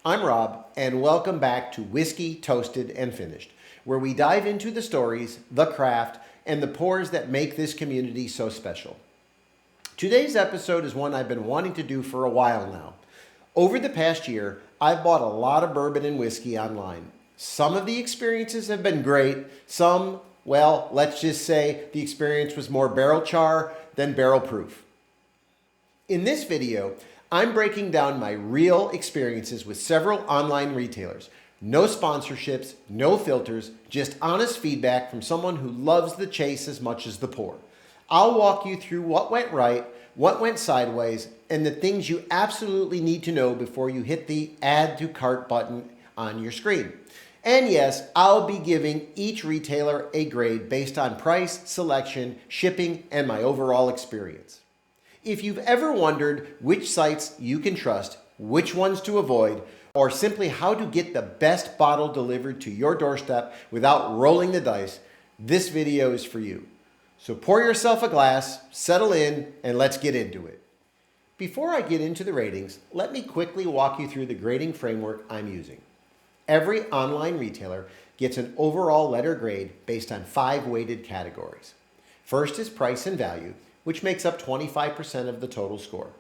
I'm Rob, and welcome back to Whiskey, Toasted, and Finished, where we dive into the stories, the craft, and the pours that make this community so special. Today's episode is one I've been wanting to do for a while now. Over the past year, I've bought a lot of bourbon and whiskey online. Some of the experiences have been great. Some, well, let's just say the experience was more barrel char than barrel proof. In this video, I'm breaking down my real experiences with several online retailers. No sponsorships, no filters, just honest feedback from someone who loves the chase as much as the pour. I'll walk you through what went right, what went sideways, and the things you absolutely need to know before you hit the add to cart button on your screen. And yes, I'll be giving each retailer a grade based on price, selection, shipping, and my overall experience. If you've ever wondered which sites you can trust, which ones to avoid, or simply how to get the best bottle delivered to your doorstep without rolling the dice, this video is for you. So pour yourself a glass, settle in, and let's get into it. Before I get into the ratings, let me quickly walk you through the grading framework I'm using. Every online retailer gets an overall letter grade based on 5 weighted categories. First is price and value, which makes up 25% of the total score.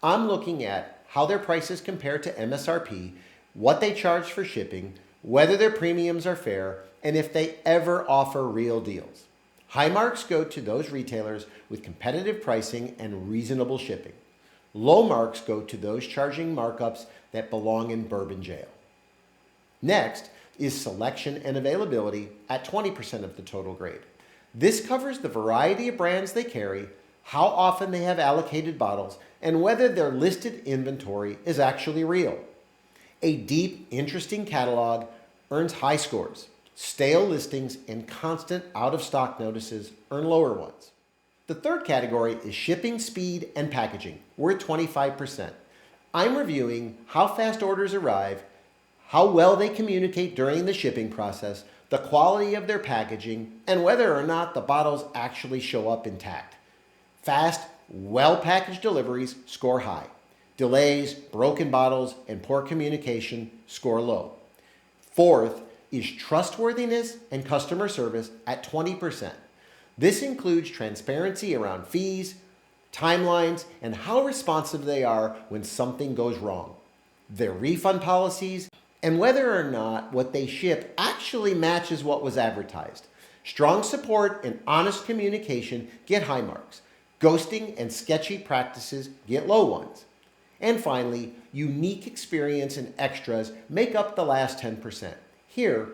I'm looking at how their prices compare to MSRP, what they charge for shipping, whether their premiums are fair, and if they ever offer real deals. High marks go to those retailers with competitive pricing and reasonable shipping. Low marks go to those charging markups that belong in bourbon jail. Next is selection and availability at 20% of the total grade. This covers the variety of brands they carry, how often they have allocated bottles, and whether their listed inventory is actually real. A deep, interesting catalog earns high scores. Stale listings and constant out-of-stock notices earn lower ones. The third category is shipping speed and packaging. We're at 25%. I'm reviewing how fast orders arrive, how well they communicate during the shipping process, the quality of their packaging, and whether or not the bottles actually show up intact. Fast, well-packaged deliveries score high. Delays, broken bottles, and poor communication score low. Fourth is trustworthiness and customer service at 20%. This includes transparency around fees, timelines, and how responsive they are when something goes wrong. Their refund policies, and whether or not what they ship actually matches what was advertised. Strong support and honest communication get high marks. Ghosting and sketchy practices get low ones. And finally, unique experience and extras make up the last 10%. Here,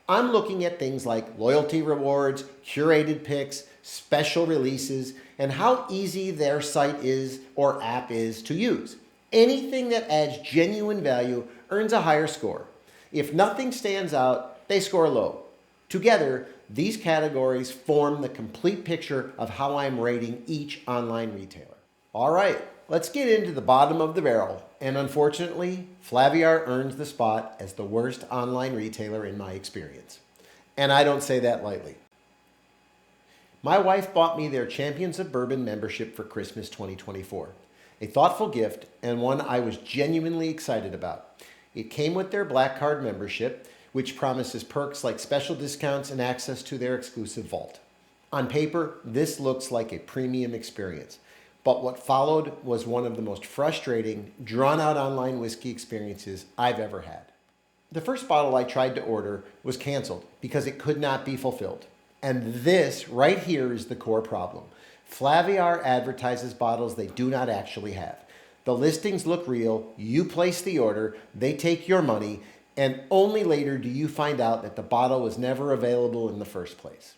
I'm looking at things like loyalty rewards, curated picks, special releases, and how easy their site is or app is to use. Anything that adds genuine value earns a higher score. If nothing stands out, they score low. Together, these categories form the complete picture of how I'm rating each online retailer. All right, let's get into the bottom of the barrel. And unfortunately, Flaviar earns the spot as the worst online retailer in my experience. And I don't say that lightly. My wife bought me their Champions of Bourbon membership for Christmas 2024. A thoughtful gift and one I was genuinely excited about. It came with their Black Card membership, which promises perks like special discounts and access to their exclusive vault. On paper, this looks like a premium experience, but what followed was one of the most frustrating, drawn-out online whiskey experiences I've ever had. The first bottle I tried to order was canceled because it could not be fulfilled. And this right here is the core problem. Flaviar advertises bottles they do not actually have. The listings look real, you place the order, they take your money, and only later do you find out that the bottle was never available in the first place.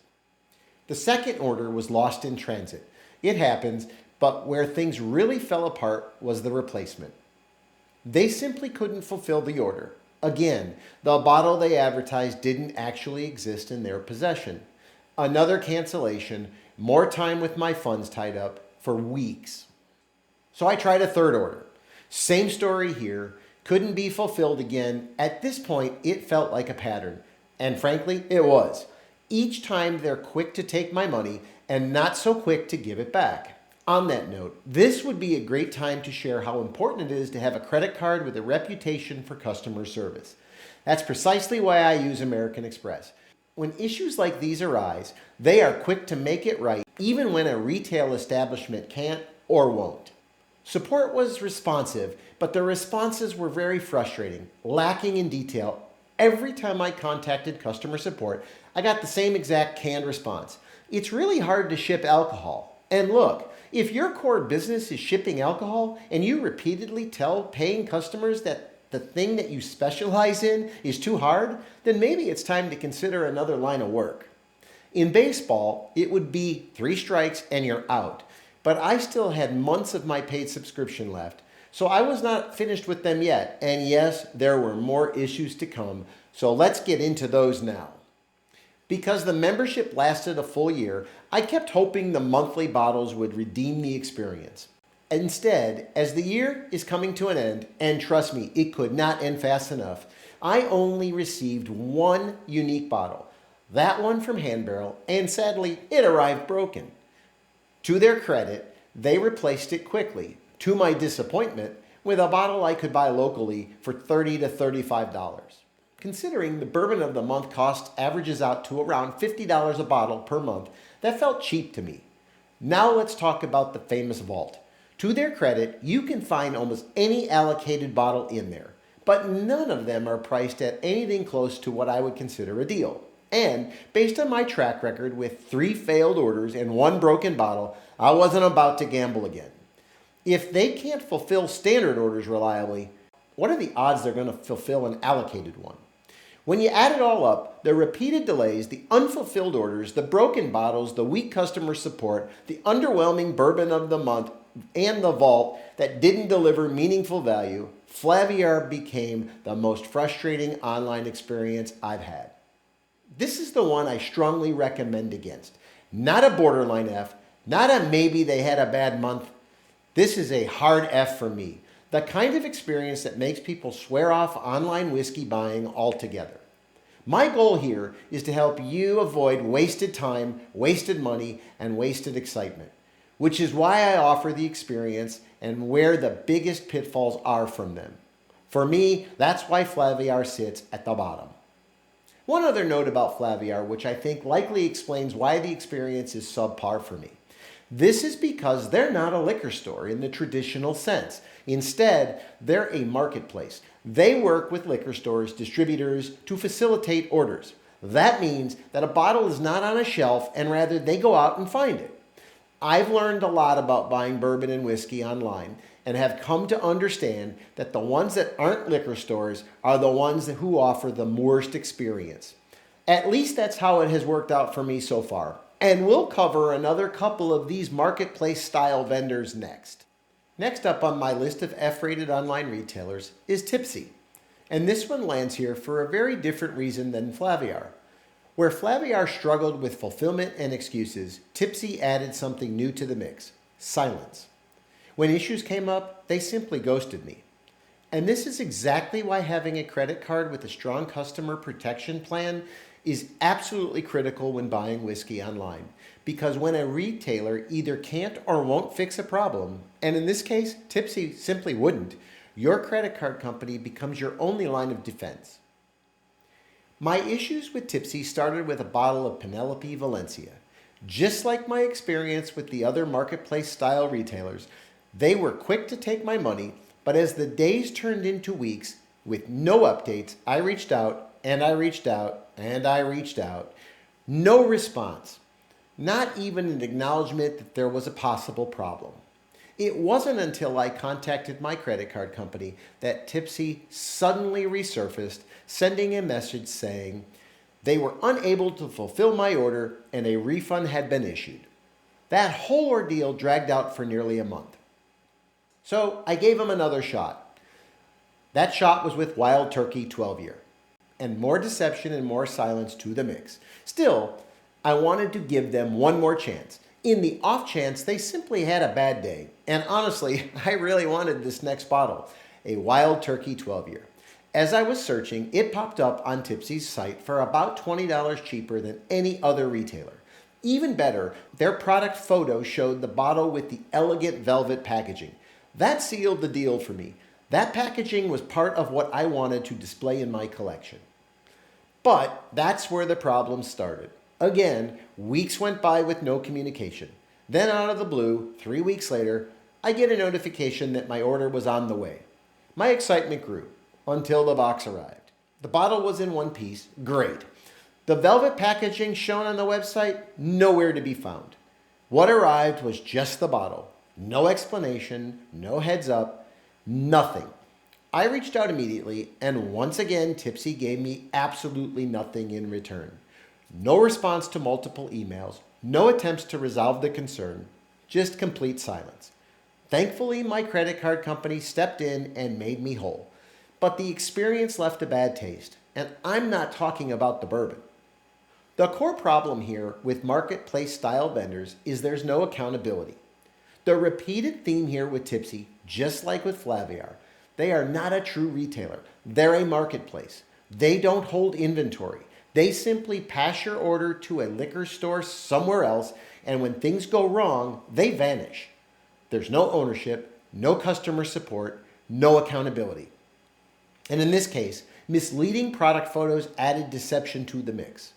The second order was lost in transit. It happens, but where things really fell apart was the replacement. They simply couldn't fulfill the order. Again, the bottle they advertised didn't actually exist in their possession. Another cancellation, more time with my funds tied up for weeks. So I tried a third order. Same story here, couldn't be fulfilled again. At this point, it felt like a pattern. And frankly, it was. Each time they're quick to take my money and not so quick to give it back. On that note, this would be a great time to share how important it is to have a credit card with a reputation for customer service. That's precisely why I use American Express. When issues like these arise, they are quick to make it right, even when a retail establishment can't or won't. Support was responsive, but the responses were very frustrating, lacking in detail. Every time I contacted customer support, I got the same exact canned response. It's really hard to ship alcohol. And look, if your core business is shipping alcohol and you repeatedly tell paying customers that the thing that you specialize in is too hard, then maybe it's time to consider another line of work. In baseball, it would be 3 strikes and you're out. But I still had months of my paid subscription left, so I was not finished with them yet. And yes, there were more issues to come, so let's get into those now. Because the membership lasted a full year, I kept hoping the monthly bottles would redeem the experience. Instead, as the year is coming to an end, and trust me, it could not end fast enough, I only received one unique bottle, that one from Hand Barrel, and sadly, it arrived broken. To their credit, they replaced it quickly, to my disappointment, with a bottle I could buy locally for $30 to $35. Considering the bourbon of the month cost averages out to around $50 a bottle per month, that felt cheap to me. Now let's talk about the famous vault. To their credit, you can find almost any allocated bottle in there, but none of them are priced at anything close to what I would consider a deal. And based on my track record with 3 failed orders and 1 broken bottle, I wasn't about to gamble again. If they can't fulfill standard orders reliably, what are the odds they're going to fulfill an allocated one? When you add it all up, the repeated delays, the unfulfilled orders, the broken bottles, the weak customer support, the underwhelming bourbon of the month, and the vault that didn't deliver meaningful value, Flaviar became the most frustrating online experience I've had. This is the one I strongly recommend against. Not a borderline F, not a maybe they had a bad month. This is a hard F for me. The kind of experience that makes people swear off online whiskey buying altogether. My goal here is to help you avoid wasted time, wasted money, and wasted excitement, which is why I offer the experience and where the biggest pitfalls are from them. For me, that's why Flaviar sits at the bottom. One other note about Flaviar, which I think likely explains why the experience is subpar for me. This is because they're not a liquor store in the traditional sense. Instead, they're a marketplace. They work with liquor stores, distributors, to facilitate orders. That means that a bottle is not on a shelf, and rather they go out and find it. I've learned a lot about buying bourbon and whiskey online and have come to understand that the ones that aren't liquor stores are the ones who offer the worst experience. At least that's how it has worked out for me so far. And we'll cover another couple of these marketplace-style vendors next. Next up on my list of F-rated online retailers is Tipxy. And this one lands here for a very different reason than Flaviar. Where Flaviar struggled with fulfillment and excuses, Tipxy added something new to the mix: silence. When issues came up, they simply ghosted me. And this is exactly why having a credit card with a strong customer protection plan is absolutely critical when buying whiskey online. Because when a retailer either can't or won't fix a problem, and in this case, Tipxy simply wouldn't, your credit card company becomes your only line of defense. My issues with Tipxy started with a bottle of Penelope Valencia. Just like my experience with the other marketplace-style retailers, they were quick to take my money, but as the days turned into weeks, with no updates, I reached out, and I reached out, and I reached out. No response. Not even an acknowledgement that there was a possible problem. It wasn't until I contacted my credit card company that Tipxy suddenly resurfaced, sending a message saying they were unable to fulfill my order and a refund had been issued. That whole ordeal dragged out for nearly a month. So I gave them another shot. That shot was with Wild Turkey 12-year. And more deception and more silence to the mix. Still, I wanted to give them one more chance. In the off chance they simply had a bad day. And honestly, I really wanted this next bottle, a Wild Turkey 12-year. As I was searching, it popped up on Tipsy's site for about $20 cheaper than any other retailer. Even better, their product photo showed the bottle with the elegant velvet packaging. That sealed the deal for me. That packaging was part of what I wanted to display in my collection. But that's where the problem started. Again, weeks went by with no communication. Then out of the blue, 3 weeks later, I get a notification that my order was on the way. My excitement grew until the box arrived. The bottle was in one piece. Great. The velvet packaging shown on the website, nowhere to be found. What arrived was just the bottle. No explanation, no heads up, nothing. I reached out immediately, and once again, Tipxy gave me absolutely nothing in return. No response to multiple emails, no attempts to resolve the concern, just complete silence. Thankfully, my credit card company stepped in and made me whole. But the experience left a bad taste, and I'm not talking about the bourbon. The core problem here with marketplace-style vendors is there's no accountability. The repeated theme here with Tipxy, just like with Flaviar, they are not a true retailer. They're a marketplace. They don't hold inventory. They simply pass your order to a liquor store somewhere else, and when things go wrong, they vanish. There's no ownership, no customer support, no accountability. And in this case, misleading product photos added deception to the mix.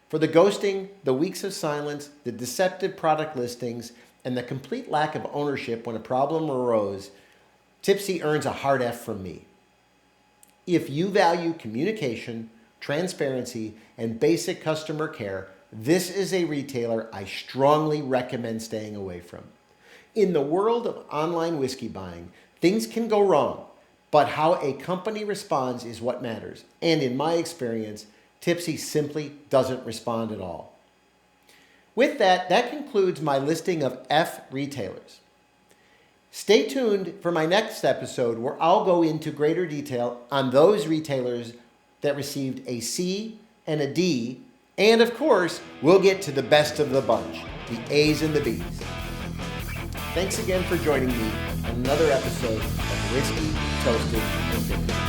For the ghosting, the weeks of silence, the deceptive product listings, and the complete lack of ownership when a problem arose, Tipxy earns a hard F from me. If you value communication, transparency, and basic customer care, this is a retailer I strongly recommend staying away from. In the world of online whiskey buying, things can go wrong, but how a company responds is what matters. And in my experience, Tipxy simply doesn't respond at all. With that concludes my listing of F retailers. Stay tuned for my next episode where I'll go into greater detail on those retailers that received a C and a D, and of course, we'll get to the best of the bunch, the A's and the B's. Thanks again for joining me on another episode of Whiskey, Toasted, and Finished.